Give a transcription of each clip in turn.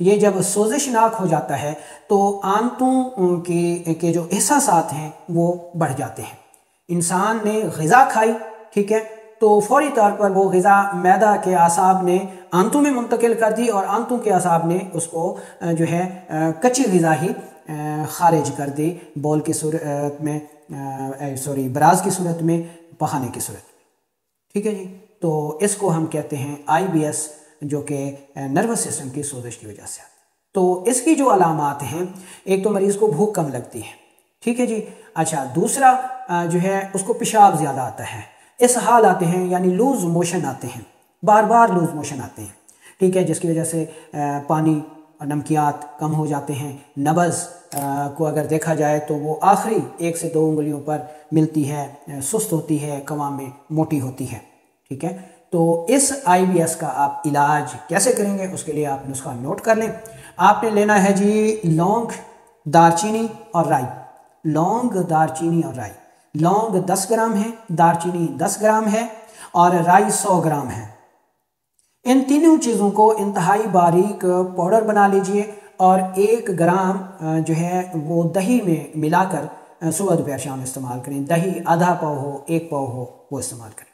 یہ جب سوزشناک ہو جاتا ہے تو آنتوں کے جو احساسات ہیں وہ بڑھ جاتے ہیں۔ انسان نے غذا کھائی، ٹھیک ہے، تو فوری طور پر وہ غذا معدہ کے اعصاب نے آنتوں میں منتقل کر دی اور آنتوں کے اعصاب نے اس کو جو ہے کچی غذا ہی خارج کر دی، بول کی صورت میں براز کی صورت میں، پخانے کی صورت میں، ٹھیک ہے جی۔ تو اس کو ہم کہتے ہیں آئی بی ایس، جو کہ نروس سسٹم کی سوزش کی وجہ سے آتی ہے۔ تو اس کی جو علامات ہیں، ایک تو مریض کو بھوک کم لگتی ہے، ٹھیک ہے جی۔ اچھا، دوسرا جو ہے اس کو پیشاب زیادہ آتا ہے، اسہال آتے ہیں، یعنی لوز موشن آتے ہیں، بار بار لوز موشن آتے ہیں، ٹھیک ہے، جس کی وجہ سے پانی اور نمکیات کم ہو جاتے ہیں۔ نبض کو اگر دیکھا جائے تو وہ آخری 1 سے 2 انگلیوں پر ملتی ہے، سست ہوتی ہے، قوام میں موٹی ہوتی ہے، ٹھیک ہے۔ تو اس آئی بی ایس کا آپ علاج کیسے کریں گے، اس کے لیے آپ نسخہ نوٹ کر لیں۔ آپ نے لینا ہے جی لونگ، دار چینی اور رائی، لونگ، دار چینی اور رائی۔ لونگ 10 گرام ہے، دار چینی 10 گرام ہے اور رائی 100 گرام ہے۔ ان تینوں چیزوں کو انتہائی باریک پاؤڈر بنا لیجئے اور 1 گرام جو ہے وہ دہی میں ملا کر صبح دوپہر شام استعمال کریں۔ دہی آدھا پاؤ ہو، 1 پاؤ ہو، وہ استعمال کریں۔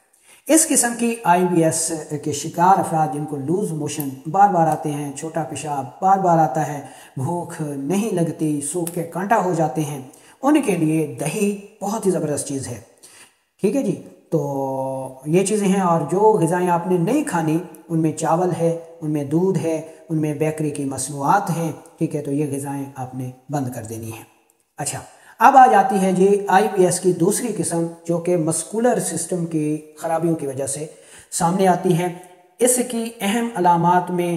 اس قسم کی آئی بی ایس کے شکار افراد جن کو لوز موشن بار بار آتے ہیں، چھوٹا پیشاب بار بار آتا ہے، بھوک نہیں لگتی، سوکھ کے کانٹا ہو جاتے ہیں، ان کے لیے دہی بہت ہی زبردست چیز ہے، ٹھیک ہے جی۔ تو یہ چیزیں ہیں، اور جو غذائیں آپ نے نہیں کھانی ان میں چاول ہے، ان میں دودھ ہے، ان میں بیکری کی مصنوعات ہیں، ٹھیک ہے، تو یہ غذائیں آپ نے بند کر دینی ہیں۔ اچھا، اب آ جاتی ہے جی آئی بی ایس کی دوسری قسم، جو کہ مسکولر سسٹم کی خرابیوں کی وجہ سے سامنے آتی ہے۔ اس کی اہم علامات میں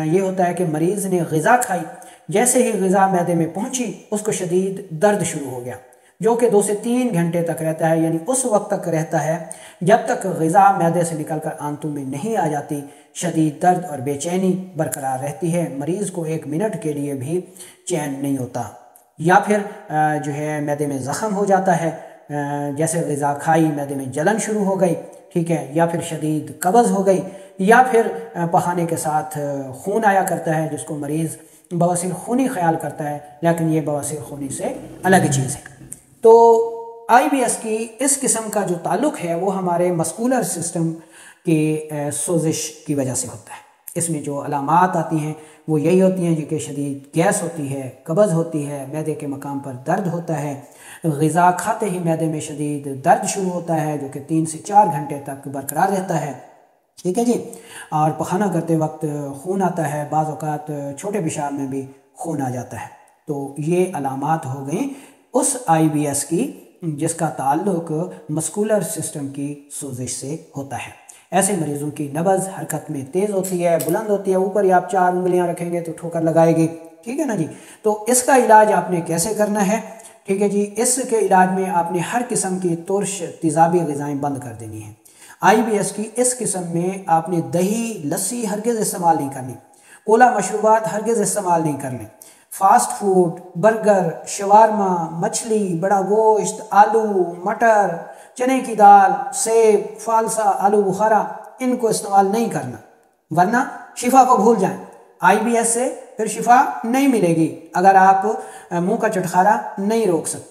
یہ ہوتا ہے کہ مریض نے غذا کھائی، جیسے ہی غذا معدے میں پہنچی اس کو شدید درد شروع ہو گیا، جو کہ 2 سے 3 گھنٹے تک رہتا ہے، یعنی اس وقت تک رہتا ہے جب تک غذا معدے سے نکل کر آنتوں میں نہیں آ جاتی۔ شدید درد اور بے چینی برقرار رہتی ہے، مریض کو 1 منٹ کے لیے بھی چین نہیں ہوتا، یا پھر جو ہے معدے میں زخم ہو جاتا ہے، جیسے غذا کھائی معدے میں جلن شروع ہو گئی، ٹھیک ہے، یا پھر شدید قبض ہو گئی، یا پھر پخانے کے ساتھ خون آیا کرتا ہے، جس کو مریض بواسیر خونی خیال کرتا ہے، لیکن یہ بواسیر خونی سے الگ چیز ہے۔ تو آئی بی ایس کی اس قسم کا جو تعلق ہے وہ ہمارے مسکولر سسٹم کی سوزش کی وجہ سے ہوتا ہے۔ اس میں جو علامات آتی ہیں وہ یہی ہوتی ہیں، جو کہ شدید گیس ہوتی ہے، قبض ہوتی ہے، معدے کے مقام پر درد ہوتا ہے، غذا کھاتے ہی معدے میں شدید درد شروع ہوتا ہے، جو کہ 3 سے 4 گھنٹے تک برقرار رہتا ہے، ٹھیک ہے جی، اور پخانہ کرتے وقت خون آتا ہے، بعض اوقات چھوٹے پیشاب میں بھی خون آ جاتا ہے۔ تو یہ علامات ہو گئیں اس آئی بی ایس کی جس کا تعلق مسکولر سسٹم کی سوزش سے ہوتا ہے۔ ایسے مریضوں کی نبض حرکت میں تیز ہوتی ہے، بلند ہوتی ہے، اوپر ہی آپ 4 انگلیاں رکھیں گے تو ٹھوکر لگائے گی، ٹھیک ہے نا جی۔ تو اس کا علاج آپ نے کیسے کرنا ہے، ٹھیک ہے جی۔ اس کے علاج میں آپ نے ہر قسم کی ترش تیزابی غذائیں بند کر دینی ہیں۔ آئی بی ایس کی اس قسم میں آپ نے دہی، لسی ہرگز استعمال نہیں کرنی، کولا مشروبات ہرگز استعمال نہیں کرنے، فاسٹ فوڈ، برگر، شوارما، مچھلی، بڑا گوشت، آلو، مٹر، چنے کی دال، سیب، فالسا، آلو بخارا، ان کو استعمال نہیں کرنا، ورنہ شفا کو بھول جائیں۔ آئی بی ایس سے پھر شفا نہیں ملے گی اگر آپ منہ کا چٹخارا نہیں روک سکتے،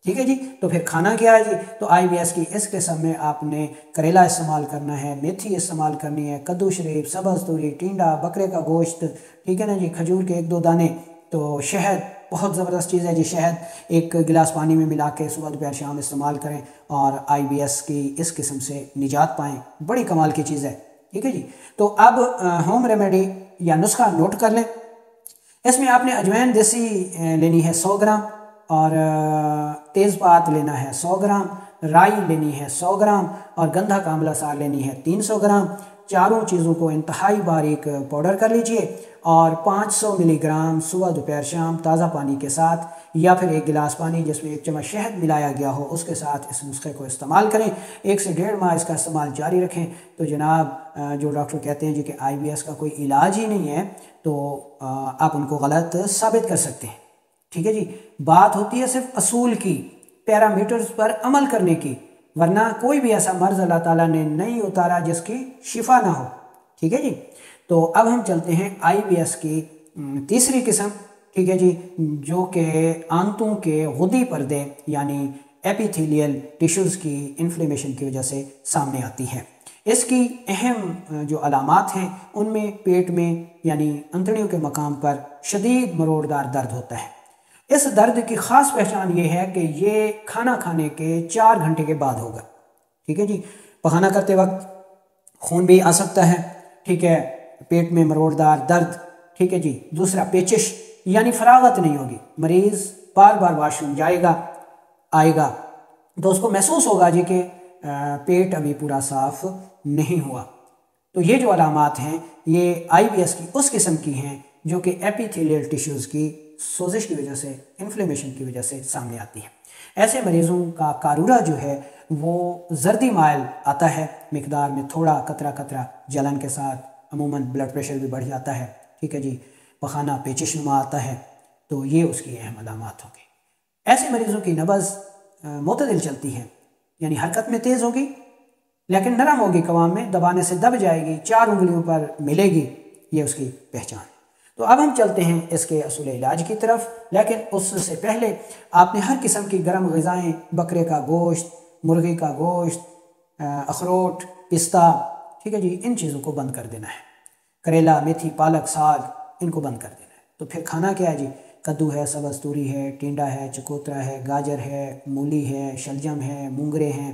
ٹھیک ہے جی۔ تو پھر کھانا کیا ہے جی؟ تو آئی بی ایس کی اس قسم میں آپ نے کریلا استعمال کرنا ہے، میتھی استعمال کرنی ہے، کدو شریف، سبز توری، ٹینڈا، بکرے کا گوشت، ٹھیک ہے نا جی، کھجور کے 1-2 دانے، تو شہد بہت زبردست چیز ہے جی، شہد 1 گلاس پانی میں ملا کے صبح دوپہر شام استعمال کریں اور آئی بی ایس کی اس قسم سے نجات پائیں، بڑی کمال کی چیز ہے، ٹھیک ہے جی۔ تو اب ہوم ریمیڈی یا نسخہ نوٹ کر لیں۔ اس میں آپ نے اجوین دیسی لینی ہے 100 گرام، اور تیز پات لینا ہے 100 گرام، رائی لینی ہے 100 گرام، اور گندھا کاملا سار لینی ہے 300 گرام۔ چاروں چیزوں کو انتہائی باریک پاؤڈر کر لیجئے اور 500 ملی گرام صبح دوپہر شام تازہ پانی کے ساتھ، یا پھر 1 گلاس پانی جس میں 1 چمچ شہد ملایا گیا ہو اس کے ساتھ اس نسخے کو استعمال کریں۔ 1 سے 1.5 ماہ اس کا استعمال جاری رکھیں۔ تو جناب جو ڈاکٹر کہتے ہیں جی کہ آئی بی ایس کا کوئی علاج ہی نہیں ہے، تو آپ ان کو غلط ثابت کر سکتے ہیں، ٹھیک ہے جی۔ بات ہوتی ہے صرف اصول کی، پیرامیٹرز پر عمل کرنے کی، ورنہ کوئی بھی ایسا مرض اللہ تعالیٰ نے نہیں اتارا جس کی شفا نہ ہو، ٹھیک ہے جی۔ تو اب ہم چلتے ہیں آئی بی ایس کی تیسری قسم، ٹھیک ہے جی، جو کہ آنتوں کے غدی پردے یعنی ایپیتھیلیل ٹیشوز کی انفلیمیشن کی وجہ سے سامنے آتی ہے۔ اس کی اہم جو علامات ہیں ان میں پیٹ میں یعنی انتڑیوں کے مقام پر شدید مروڑدار درد ہوتا ہے۔ اس درد کی خاص پہچان یہ ہے کہ یہ کھانا کھانے کے 4 گھنٹے کے بعد ہوگا، ٹھیک ہے جی۔ پخانہ کرتے وقت خون بھی آ سکتا ہے، ٹھیک ہے، پیٹ میں مروڑدار درد، ٹھیک ہے جی۔ دوسرا پیچش یعنی فراغت نہیں ہوگی، مریض بار بار واش روم جائے گا آئے گا تو اس کو محسوس ہوگا جی کہ پیٹ ابھی پورا صاف نہیں ہوا۔ تو یہ جو علامات ہیں یہ آئی بی ایس کی اس قسم کی ہیں جو کہ ایپیتھیلیل ٹیشوز کی سوزش کی وجہ سے، انفلیمیشن کی وجہ سے سامنے آتی ہے۔ ایسے مریضوں کا قارورہ جو ہے وہ زردی مائل آتا ہے، مقدار میں تھوڑا قطرہ قطرہ جلن کے ساتھ، عموماً بلڈ پریشر بھی بڑھ جاتا ہے، ٹھیک ہے جی۔ پخانہ پیچش نما آتا ہے، تو یہ اس کی اہم علامات ہوں گی۔ ایسے مریضوں کی نبض معتدل چلتی ہے، یعنی حرکت میں تیز ہوگی لیکن نرم ہوگی، قوام میں دبانے سے دب جائے گی، 4 انگلیوں پر ملے گی، یہ اس کی پہچان ہے۔ تو اب ہم چلتے ہیں اس کے اصول علاج کی طرف، لیکن اس سے پہلے آپ نے ہر قسم کی گرم غذائیں، بکرے کا گوشت، مرغی کا گوشت، اخروٹ، پستہ، ٹھیک ہے جی، ان چیزوں کو بند کر دینا ہے۔ کریلا، میتھی، پالک، ساگ، ان کو بند کر دینا ہے۔ تو پھر کھانا کیا ہے جی؟ کدو ہے، سبز توری ہے، ٹینڈا ہے، چکوترا ہے، گاجر ہے، مولی ہے، شلجم ہے، مونگرے ہیں،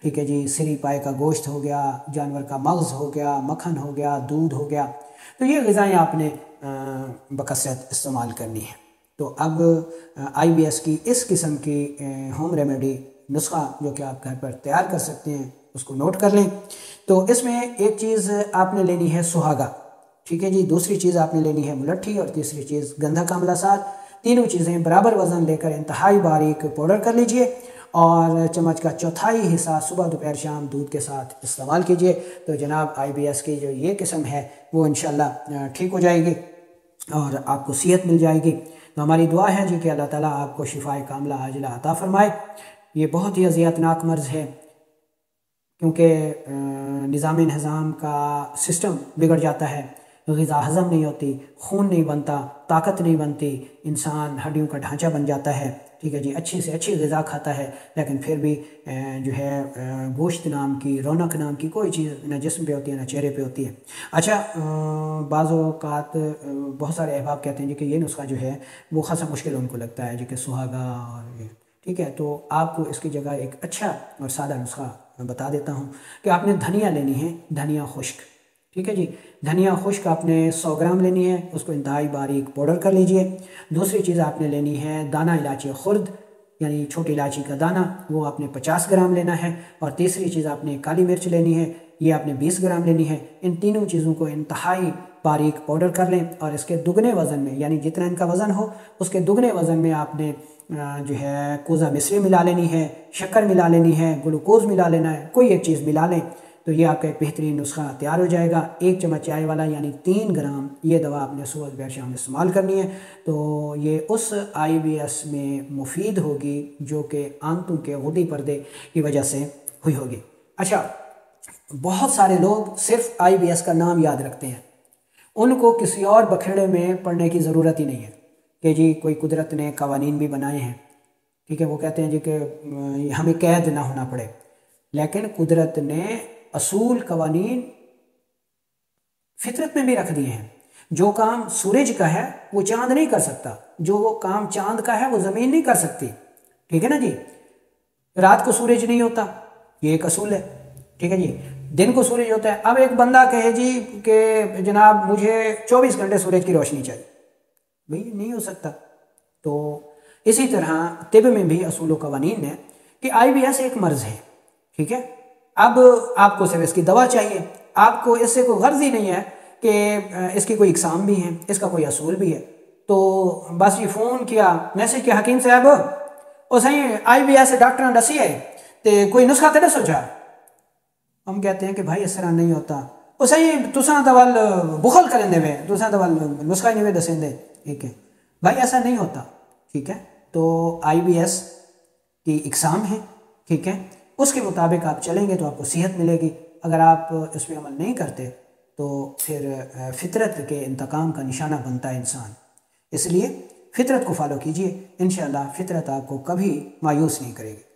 ٹھیک ہے جی۔ سری پائے کا گوشت ہو گیا، جانور کا مغز ہو گیا، مکھن ہو گیا، دودھ ہو گیا۔ تو یہ غذائیں آپ نے بکثرت استعمال کرنی ہے۔ تو اب آئی بی ایس کی اس قسم کی ہوم ریمیڈی نسخہ جو کہ آپ گھر پر تیار کر سکتے ہیں اس کو نوٹ کر لیں۔ تو اس میں ایک چیز آپ نے لینی ہے سہاگا، ٹھیک ہے جی۔ دوسری چیز آپ نے لینی ہے ملٹھی، اور تیسری چیز گندھا کاملا سات۔ تینوں چیزیں برابر وزن لے کر انتہائی باریک پاؤڈر کر لیجئے، اور چمچ کا 1/4 حصہ صبح دوپہر شام دودھ کے ساتھ استعمال کیجئے۔ تو جناب آئی بی ایس کی جو یہ قسم ہے وہ انشاءاللہ ٹھیک ہو جائے گی اور آپ کو صحت مل جائے گی۔ تو ہماری دعا ہے جی کہ اللہ تعالیٰ آپ کو شفائے کاملہ عاجلہ عطا فرمائے۔ یہ بہت ہی اذیتناک مرض ہے، کیونکہ نظام انہضام کا سسٹم بگڑ جاتا ہے، غذا ہضم نہیں ہوتی، خون نہیں بنتا، طاقت نہیں بنتی، انسان ہڈیوں کا ڈھانچہ بن جاتا ہے، ٹھیک ہے جی۔ اچھی سے اچھی غذا کھاتا ہے لیکن پھر بھی جو ہے گوشت نام کی، رونق نام کی کوئی چیز نہ جسم پہ ہوتی ہے نہ چہرے پہ ہوتی ہے۔ اچھا، بعض اوقات بہت سارے احباب کہتے ہیں جی کہ یہ نسخہ جو ہے وہ خاصا مشکل ان کو لگتا ہے جی کہ سہاگا اور یہ، ٹھیک ہے۔ تو آپ کو اس کی جگہ ایک اچھا اور سادہ نسخہ بتا دیتا ہوں کہ آپ نے دھنیا لینی ہے، دھنیا خشک، ٹھیک ہے جی۔ دھنیا خشک آپ نے 100 گرام لینی ہے، اس کو انتہائی باریک پاؤڈر کر لیجئے۔ دوسری چیز آپ نے لینی ہے دانہ الائچی خرد، یعنی چھوٹی الائچی کا دانہ، وہ آپ نے 50 گرام لینا ہے۔ اور تیسری چیز آپ نے کالی مرچ لینی ہے، یہ آپ نے 20 گرام لینی ہے۔ ان تینوں چیزوں کو انتہائی باریک پاؤڈر کر لیں، اور اس کے دگنے وزن میں، یعنی جتنا ان کا وزن ہو اس کے دگنے وزن میں آپ نے جو ہے کوزہ مصری ملا لینی ہے، شکر ملا لینی ہے، گلوکوز ملا لینا ہے، کوئی ایک چیز ملا لیں تو یہ آپ کا ایک بہترین نسخہ تیار ہو جائے گا۔ 1 چمچ چائے والا یعنی 3 گرام یہ دوا آپ نے صبح دوپہر شام استعمال کرنی ہے۔ تو یہ اس آئی بی ایس میں مفید ہوگی جو کہ آنتوں کے غدی پردے کی وجہ سے ہوئی ہوگی۔ اچھا، بہت سارے لوگ صرف آئی بی ایس کا نام یاد رکھتے ہیں، ان کو کسی اور بکھیڑے میں پڑھنے کی ضرورت ہی نہیں ہے کہ جی کوئی قدرت نے قوانین بھی بنائے ہیں، ٹھیک ہے۔ وہ کہتے ہیں جی کہ ہمیں قید نہ ہونا پڑے، لیکن قدرت نے اصول قوانین فطرت میں بھی رکھ دیے ہیں۔ جو کام سورج کا ہے وہ چاند نہیں کر سکتا، جو کام چاند کا ہے وہ زمین نہیں کر سکتی، ٹھیک ہے نا جی۔ رات کو سورج نہیں ہوتا، یہ ایک اصول ہے، ٹھیک ہے جی۔ دن کو سورج ہوتا ہے۔ اب ایک بندہ کہے جی کہ جناب مجھے 24 گھنٹے سورج کی روشنی چاہیے، بھئی نہیں ہو سکتا۔ تو اسی طرح طب میں بھی اصول و قوانین ہے کہ آئی بی ایس ایک مرض ہے، ٹھیک ہے۔ اب آپ کو صرف اس کی دوا چاہیے، آپ کو اس سے کوئی غرض ہی نہیں ہے کہ اس کی کوئی اقسام بھی ہیں، اس کا کوئی اصول بھی ہے۔ تو بس یہ فون کیا، میسج کیا، حکیم صاحب وہ صحیح آئی بی ایس ڈاکٹر دسی ہے تو کوئی نسخہ تو نہیں سوچا؟ ہم کہتے ہیں کہ بھائی اس طرح نہیں ہوتا، وہ صحیح تساں دوال بخل کریں دے تساں دوال نسخہ نہیں دسیں دے، ٹھیک ہے بھائی، ایسا نہیں ہوتا، ٹھیک ہے۔ تو آئی بی ایس کی اقسام ہے، ٹھیک ہے، اس کے مطابق آپ چلیں گے تو آپ کو صحت ملے گی۔ اگر آپ اس پہ عمل نہیں کرتے تو پھر فطرت کے انتقام کا نشانہ بنتا ہے انسان۔ اس لیے فطرت کو فالو کیجئے، انشاءاللہ فطرت آپ کو کبھی مایوس نہیں کرے گی۔